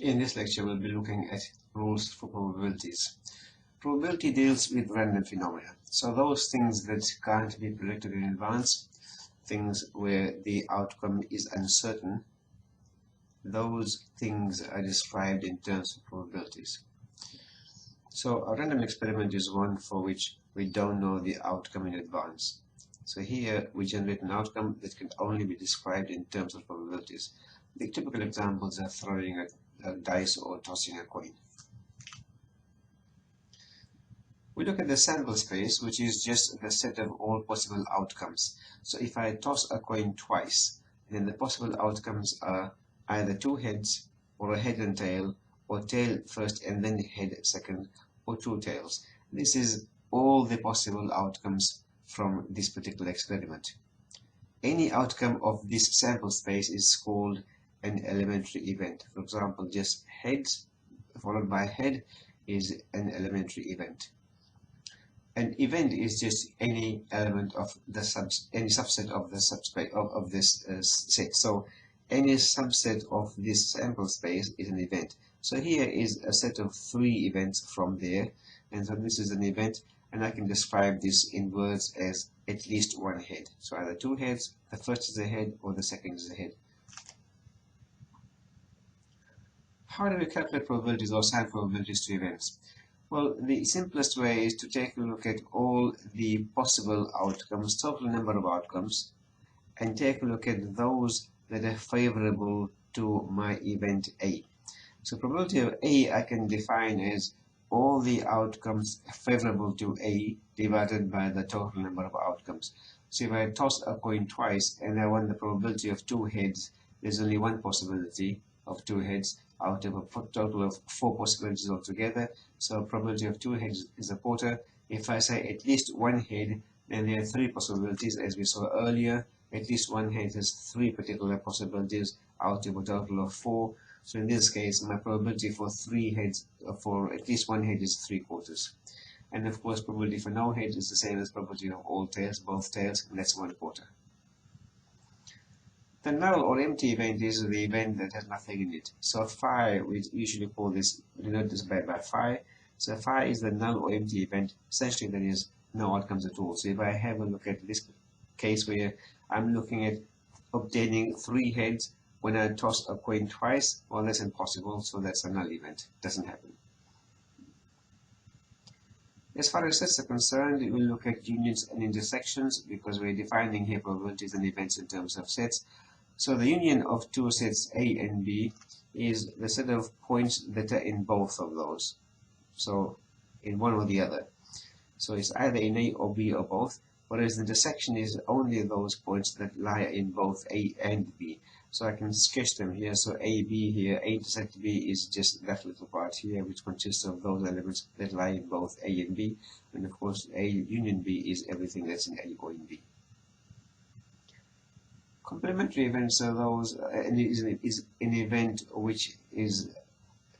In this lecture, we'll be looking at rules for probabilities. Probability deals with random phenomena. So those things that can't be predicted in advance, things where the outcome is uncertain, those things are described in terms of probabilities. So a random experiment is one for which we don't know the outcome in advance. So here we generate an outcome that can only be described in terms of probabilities. The typical examples are throwing a dice or tossing a coin. We look at the sample space, which is just the set of all possible outcomes. So if I toss a coin twice, then the possible outcomes are either two heads, or a head and tail, or tail first and then head second, or two tails. This is all the possible outcomes from this particular experiment. Any outcome of this sample space is called an elementary event. For example, just heads followed by head is an elementary event. An event is just any element of the any subset of the subspace of this set. So any subset of this sample space is an event. So here is a set of 3 events from there, and so this is an event, and I can describe this in words as at least one head. So either 2 heads, the first is a head, or the second is a head. How do we calculate probabilities or assign probabilities to events? Well, the simplest way is to take a look at all the possible outcomes, total number of outcomes, and take a look at those that are favorable to my event A. So probability of A I can define as all the outcomes favorable to A divided by the total number of outcomes. So if I toss a coin twice and I want the probability of 2 heads, there's only one possibility of 2 heads out of a total of 4 possibilities altogether. So probability of 2 heads is a quarter. If I say at least one head, then there are 3 possibilities, as we saw earlier. At least one head has 3 particular possibilities out of a total of 4. So in this case, my probability for 3 heads, for at least one head, is 3/4. And of course, probability for no head is the same as probability of all tails, both tails, and that's 1/4. The null or empty event is the event that has nothing in it. So phi, we usually call this, denote this by phi. So phi is the null or empty event. Essentially, there is no outcomes at all. So if I have a look at this case where I'm looking at obtaining 3 heads when I toss a coin twice, well, that's impossible. So that's a null event. It doesn't happen. As far as sets are concerned, we will look at unions and intersections because we're defining here probabilities and events in terms of sets. So the union of 2 sets A and B is the set of points that are in both of those. So in one or the other. So it's either in A or B or both, whereas the intersection is only those points that lie in both A and B. So I can sketch them here. So A, B here, A intersect B is just that little part here, which consists of those elements that lie in both A and B. And of course, A union B is everything that's in A or in B. Complementary events are those, is an event which is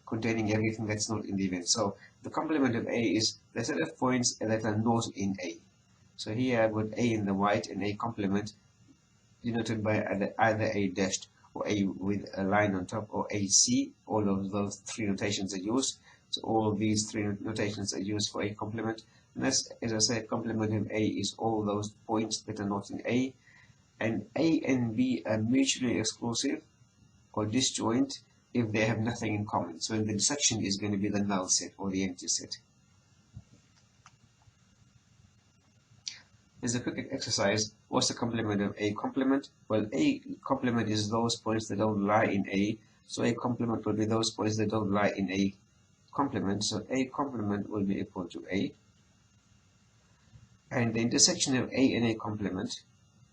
containing everything that's not in the event. So the complement of A is the set of points that are not in A. So here I've got A in the white and A complement denoted by either A dashed or A with a line on top or AC. All of those 3 notations are used. So all of these 3 notations are used for A complement. And that's, as I said, complement of A is all those points that are not in A. And A and B are mutually exclusive or disjoint if they have nothing in common. So the intersection is going to be the null set or the empty set. As a quick exercise, what's the complement of A complement? Well, A complement is those points that don't lie in A. So A complement will be those points that don't lie in A complement. So A complement will be equal to A. And the intersection of A and A complement,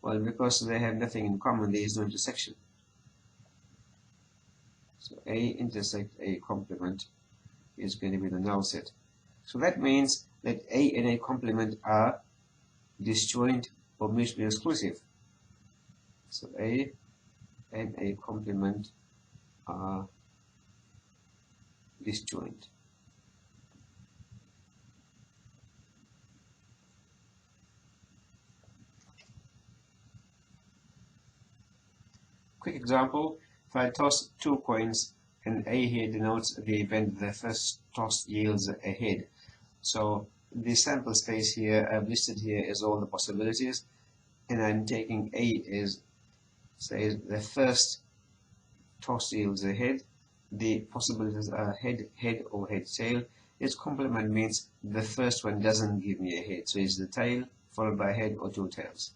well, because they have nothing in common, there is no intersection. So A intersect A complement is going to be the null set. So that means that A and A complement are disjoint or mutually exclusive. So A and A complement are disjoint. Quick example, if I toss 2 coins and A here denotes the event the first toss yields a head. So the sample space here I've listed here is all the possibilities, and I'm taking A as, say, the first toss yields a head. The possibilities are head, head, or head, tail. Its complement means the first one doesn't give me a head, so it's the tail followed by head or two tails.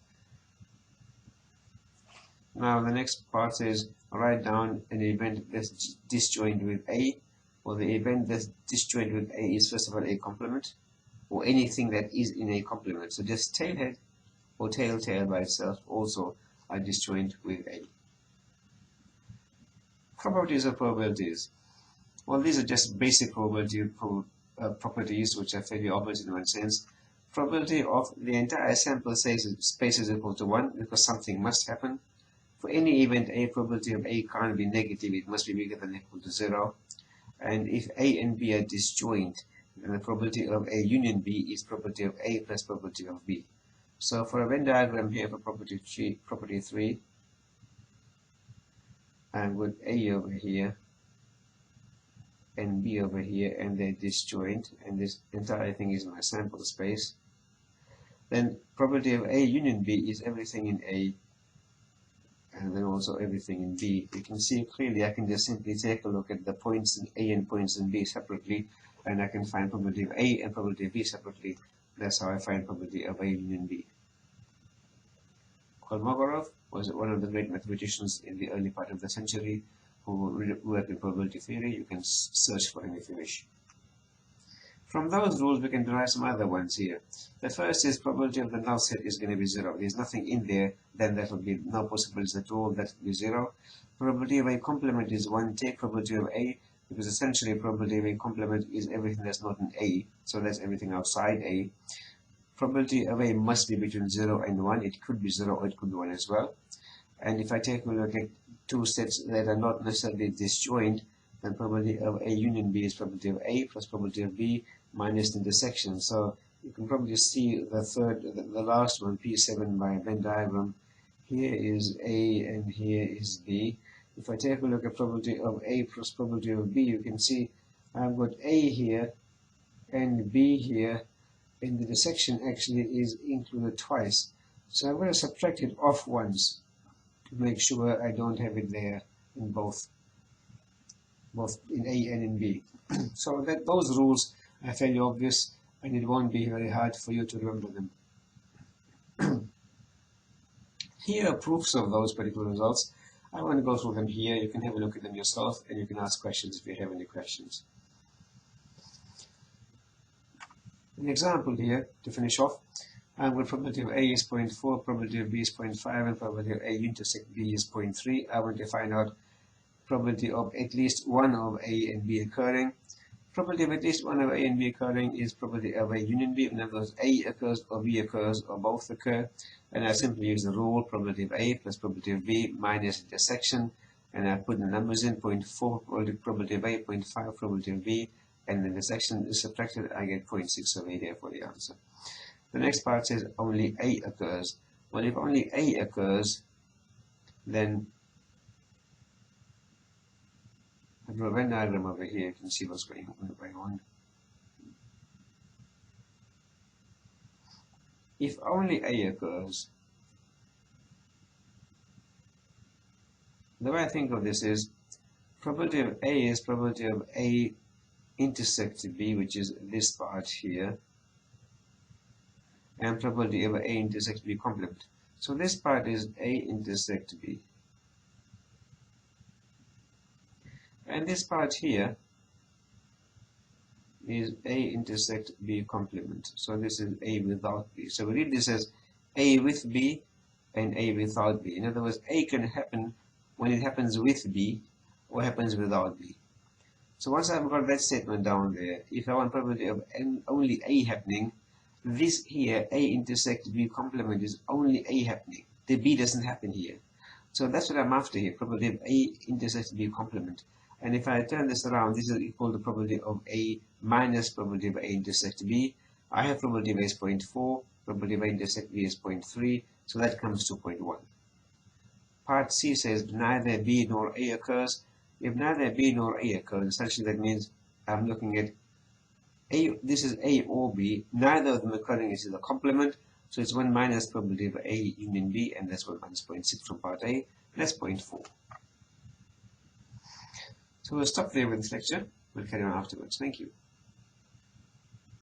Now the next part is write down an event that's disjoint with A. Well, the event that's disjoint with A is first of all a complement, or anything that is in a complement. So just tail head or tail tail by itself also are disjoint with A. Properties of probabilities. Well, these are just basic probability properties which are fairly obvious in one sense. Probability of the entire sample space is equal to 1 because something must happen. For any event A, probability of A can't be negative, it must be bigger than or equal to 0. And if A and B are disjoint, then the probability of A union B is probability of A plus probability of B. So for a Venn diagram here for property 3, I've got A over here and B over here, and they're disjoint, and this entire thing is my sample space. Then probability of A union B is everything in A, and then also everything in B. You can see clearly I can just simply take a look at the points in A and points in B separately, and I can find probability of A and probability of B separately. That's how I find probability of A union B. Kolmogorov was one of the great mathematicians in the early part of the century who worked in probability theory. You can search for him if you wish. From those rules, we can derive some other ones here. The first is probability of the null set is going to be 0. There's nothing in there, then that will be no possibilities at all, that will be 0. Probability of a complement is 1. Take probability of A, because essentially probability of a complement is everything that's not in A, so that's everything outside A. Probability of A must be between 0 and 1. It could be 0 or it could be 1 as well. And if I take a look at two sets that are not necessarily disjoint, then probability of A union B is probability of A plus probability of B minus the intersection. So you can probably see the last one, P7 by Venn diagram. Here is A and here is B. If I take a look at probability of A plus probability of B, you can see I've got A here and B here, and the intersection actually is included twice. So I'm going to subtract it off once to make sure I don't have it there in both in A and in B. So that those rules are fairly obvious, and it won't be very hard for you to remember them. Here are proofs of those particular results. I want to go through them here. You can have a look at them yourself, and you can ask questions if you have any questions. An example here to finish off. Probability of A is 0.4, probability of B is 0.5, and probability of A intersect B is 0.3. I want to find out probability of at least one of A and B occurring. Probability of at least one of A and B occurring is probability of A union B. In other words, A occurs or B occurs or both occur. And I simply use the rule probability of A plus probability of B minus intersection. And I put the numbers in 0.4 probability of A, 0.5 probability of B, and the intersection is subtracted. I get 0.6 of A here for the answer. The next part says only A occurs. Well, if only A occurs, then I draw a Venn diagram over here. You can see what's going on. If only A occurs, the way I think of this is probability of A is probability of A intersect B, which is this part here, and probability of A intersect B complement. So this part is A intersect B. And this part here is A intersect B complement. So this is A without B. So we read this as A with B and A without B. In other words, A can happen when it happens with B or happens without B. So once I've got that statement down there, if I want probability of only A happening, this here, A intersect B complement, is only A happening. The B doesn't happen here. So that's what I'm after here, probability of A intersect B complement. And if I turn this around, this is equal to probability of A minus probability of A intersect B. I have probability of A is 0.4, probability of A intersect B is 0.3, so that comes to 0.1. Part C says neither B nor A occurs. If neither B nor A occurs, essentially that means I'm looking at A, this is A or B, neither of them occurring is a complement, so it's 1 minus probability of A union B, and that's 1 minus 0.6 from part A, that's 0.4. So we'll stop there with this lecture. We'll carry on afterwards. Thank you.